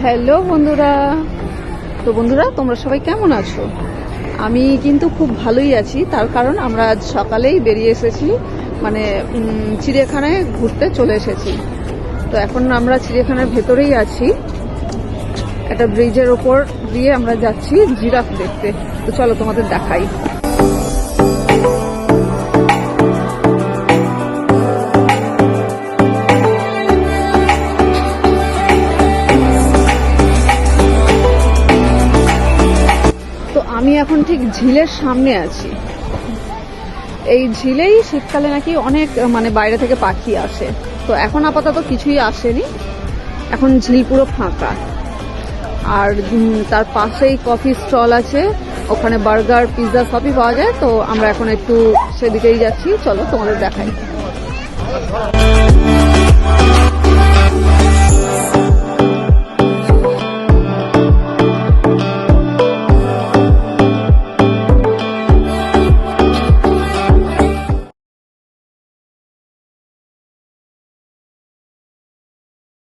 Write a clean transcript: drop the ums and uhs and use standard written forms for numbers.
Hello বন্ধুরা, তো বন্ধুরা তোমরা সবাই কেমন আছো? আমি কিন্তু খুব ভালোই আছি। তার কারণ আমরা আজ সকালেই বেরিয়ে এসেছি, মানে চিড়িয়াখানায় ঘুরতে চলে এসেছি। তো এখন আমরা চিড়িয়াখানার ভেতরেই আছি, একটা ব্রিজের ওপর দিয়ে আমরা যাচ্ছি জিরাফ দেখতে। তো চলো তোমাদের দেখাই। আমি এখন ঠিক ঝিলের সামনে আছি। এই ঝিলেই শীতকালে নাকি অনেক বাইরে থেকে পাখি আসে। তো এখন আপাতত কিছুই আসেনি, এখন ঝিল পুরো ফাঁকা। আর তার পাশেই কফি স্টল আছে, ওখানে বার্গার পিৎজা সবই পাওয়া যায়। তো আমরা এখন একটু সেদিকেই যাচ্ছি, চলো তোমাদের দেখাই।